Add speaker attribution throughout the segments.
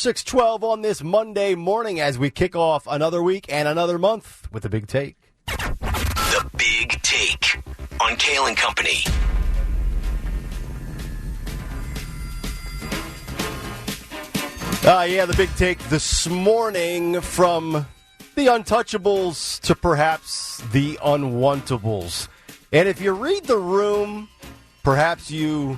Speaker 1: 6:12 on this Monday morning as we kick off another week and another month with the Big Take.
Speaker 2: The Big Take on Kayal and Company.
Speaker 1: The Big Take this morning, from the Untouchables to perhaps the Unwantables. And if you read the room, perhaps you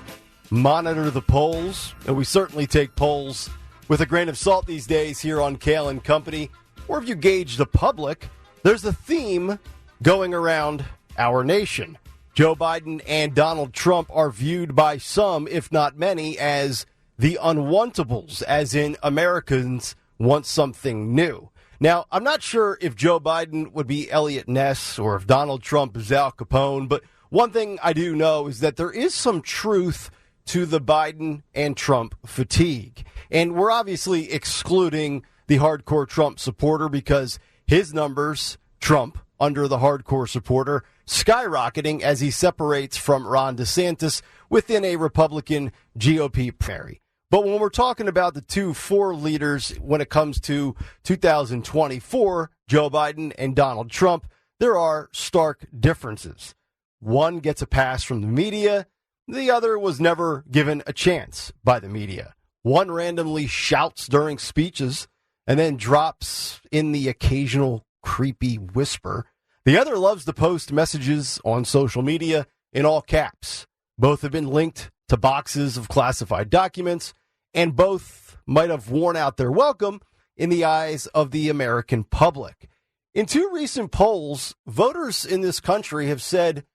Speaker 1: monitor the polls, and we certainly take polls with a grain of salt these days here on Kayal and Company. Or if you gauge the public, there's a theme going around our nation. Joe Biden and Donald Trump are viewed by some, if not many, as the Unwantables, as in Americans want something new. Now, I'm not sure if Joe Biden would be Elliot Ness or if Donald Trump is Al Capone, but one thing I do know is that there is some truth to the Biden and Trump fatigue. And we're obviously excluding the hardcore Trump supporter because his numbers, Trump, under the hardcore supporter, skyrocketing as he separates from Ron DeSantis within a Republican GOP primary. But when we're talking about the two four leaders when it comes to 2024, Joe Biden and Donald Trump, there are stark differences. One gets a pass from the media. The other was never given a chance by the media. One randomly shouts during speeches and then drops in the occasional creepy whisper. The other loves to post messages on social media in all caps. Both have been linked to boxes of classified documents, and both might have worn out their welcome in the eyes of the American public. In two recent polls, voters in this country have said,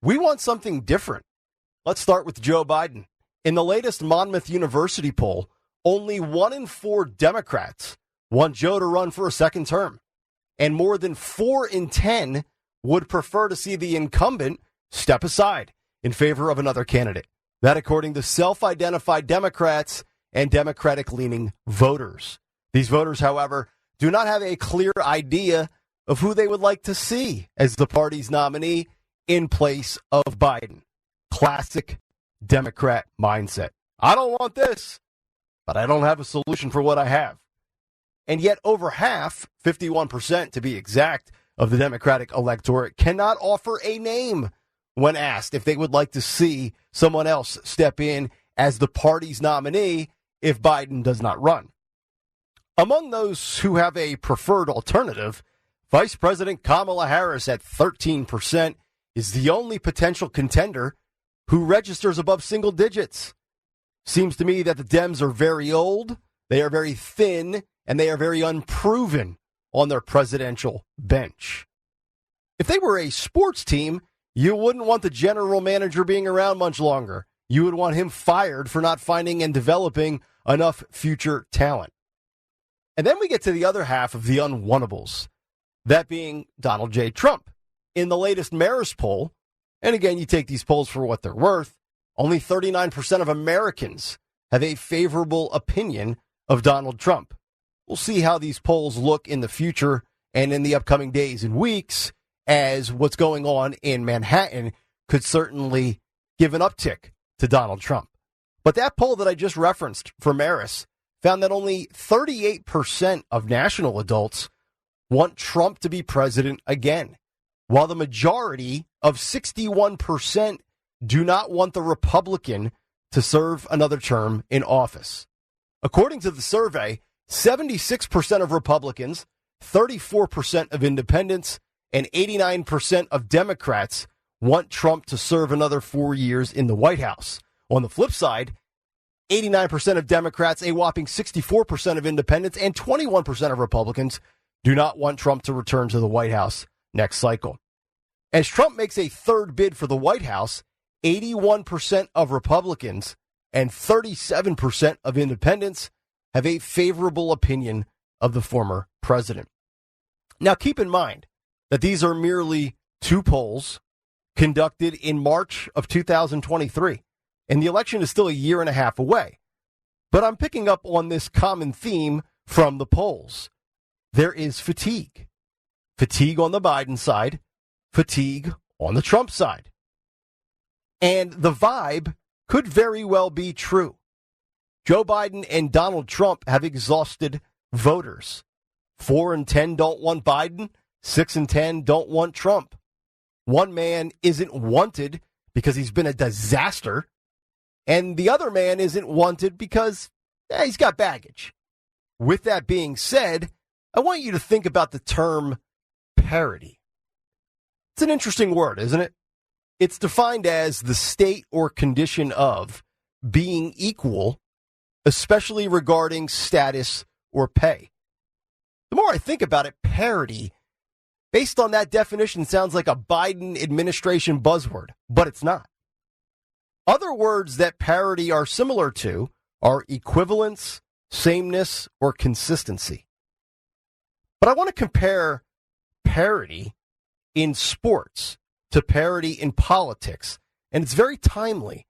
Speaker 1: we want something different. Let's start with Joe Biden. In the latest Monmouth University poll, only 1 in 4 Democrats want Joe to run for a second term, and more than 4 in 10 would prefer to see the incumbent step aside in favor of another candidate. That according to self-identified Democrats and Democratic-leaning voters. These voters, however, do not have a clear idea of who they would like to see as the party's nominee in place of Biden. Classic Democrat mindset. I don't want this, but I don't have a solution for what I have. And yet over half, 51% to be exact, of the Democratic electorate cannot offer a name when asked if they would like to see someone else step in as the party's nominee if Biden does not run. Among those who have a preferred alternative, Vice President Kamala Harris at 13% is the only potential contender who registers above single digits. Seems to me that the Dems are very old, they are very thin, and they are very unproven on their presidential bench. If they were a sports team, you wouldn't want the general manager being around much longer. You would want him fired for not finding and developing enough future talent. And then we get to the other half of the Unwantables, that being Donald J. Trump. In the latest Marist poll, and again, you take these polls for what they're worth, only 39% of Americans have a favorable opinion of Donald Trump. We'll see how these polls look in the future and in the upcoming days and weeks, as what's going on in Manhattan could certainly give an uptick to Donald Trump. But that poll that I just referenced from Marist found that only 38% of national adults want Trump to be president again, while the majority of 61% do not want the Republican to serve another term in office. According to the survey, 76% of Republicans, 34% of independents, and 89% of Democrats want Trump to serve another 4 years in the White House. On the flip side, 89% of Democrats, a whopping 64% of independents, and 21% of Republicans do not want Trump to return to the White House next cycle. As Trump makes a third bid for the White House, 81% of Republicans and 37% of independents have a favorable opinion of the former president. Now, keep in mind that these are merely two polls conducted in March of 2023, and the election is still a year and a half away. But I'm picking up on this common theme from the polls. There is fatigue. Fatigue on the Biden side, fatigue on the Trump side. And the vibe could very well be true. Joe Biden and Donald Trump have exhausted voters. 4 in 10 don't want Biden. 6 in 10 don't want Trump. One man isn't wanted because he's been a disaster. And the other man isn't wanted because he's got baggage. With that being said, I want you to think about the term parity. It's an interesting word, isn't it? It's defined as the state or condition of being equal, especially regarding status or pay. The more I think about it, parity, based on that definition, sounds like a Biden administration buzzword, but it's not. Other words that parity are similar to are equivalence, sameness, or consistency. But I want to compare parity in sports to parity in politics, and it's very timely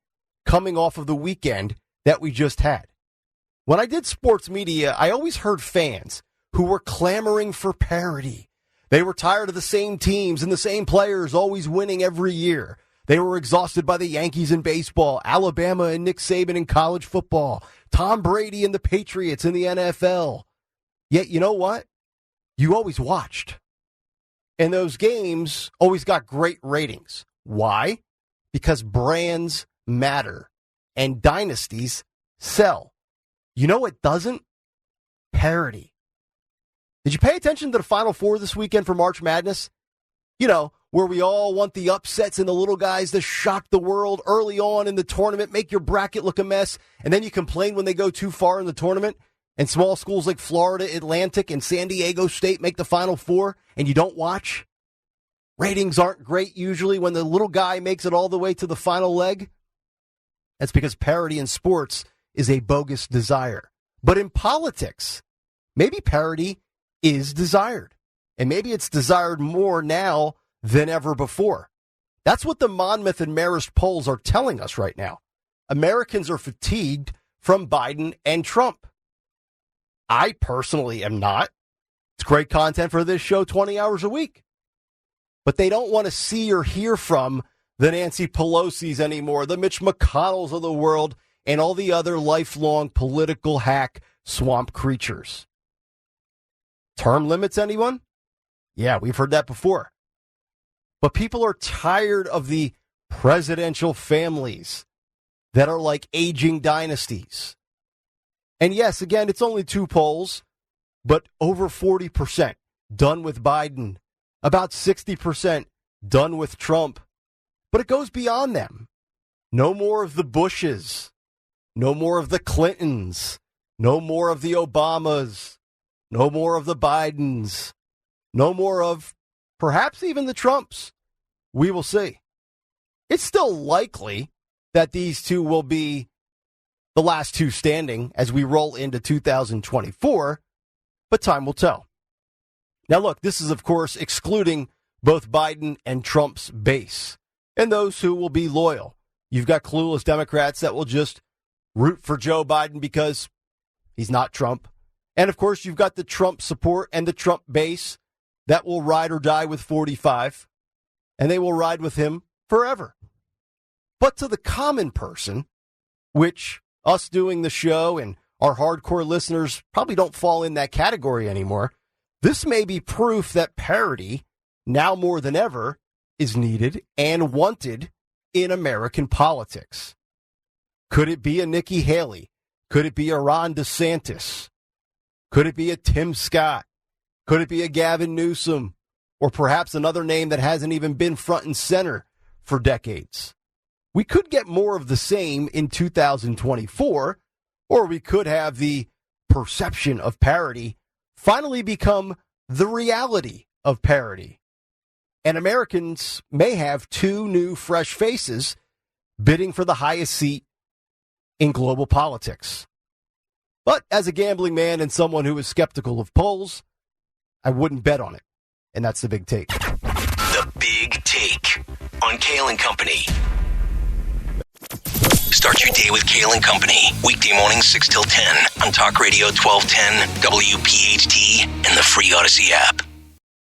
Speaker 1: coming off of the weekend that we just had. When I did sports media, I always heard fans who were clamoring for parity. They were tired of the same teams and the same players always winning every year. They were exhausted by the Yankees in baseball, Alabama and Nick Saban in college football, Tom Brady and the Patriots in the NFL. Yet, you know what? You always watched. And those games always got great ratings. Why? Because brands matter and dynasties sell. You know what doesn't? Parity. Did you pay attention to the Final Four this weekend for March Madness? You know, where we all want the upsets and the little guys to shock the world early on in the tournament, make your bracket look a mess, and then you complain when they go too far in the tournament, and small schools like Florida Atlantic and San Diego State make the Final Four, and you don't watch? Ratings aren't great usually when the little guy makes it all the way to the final leg. That's because parity in sports is a bogus desire. But in politics, maybe parity is desired. And maybe it's desired more now than ever before. That's what the Monmouth and Marist polls are telling us right now. Americans are fatigued from Biden and Trump. I personally am not. It's great content for this show 20 hours a week. But they don't want to see or hear from the Nancy Pelosi's anymore, the Mitch McConnells of the world, and all the other lifelong political hack swamp creatures. Term limits, anyone? Yeah, we've heard that before. But people are tired of the presidential families that are like aging dynasties. And yes, again, it's only 2 polls, but over 40% done with Biden, about 60% done with Trump. But it goes beyond them. No more of the Bushes, no more of the Clintons, no more of the Obamas, no more of the Bidens, no more of perhaps even the Trumps. We will see. It's still likely that these two will be the last two standing as we roll into 2024, but time will tell. Now, look, this is, of course, excluding both Biden and Trump's base and those who will be loyal. You've got clueless Democrats that will just root for Joe Biden because he's not Trump. And, of course, you've got the Trump support and the Trump base that will ride or die with 45, and they will ride with him forever. But to the common person, which us doing the show and our hardcore listeners probably don't fall in that category anymore, this may be proof that parity, now more than ever, is needed and wanted in American politics. Could it be a Nikki Haley? Could it be a Ron DeSantis? Could it be a Tim Scott? Could it be a Gavin Newsom? Or perhaps another name that hasn't even been front and center for decades? We could get more of the same in 2024, or we could have the perception of parity finally become the reality of parity. And Americans may have 2 new fresh faces bidding for the highest seat in global politics. But as a gambling man and someone who is skeptical of polls, I wouldn't bet on it. And that's the big take.
Speaker 2: The Big Take on Kayal and Company. Start your day with Kayal and Company. Weekday mornings 6 till 10 on Talk Radio 1210, WPHT, and the free Odyssey app.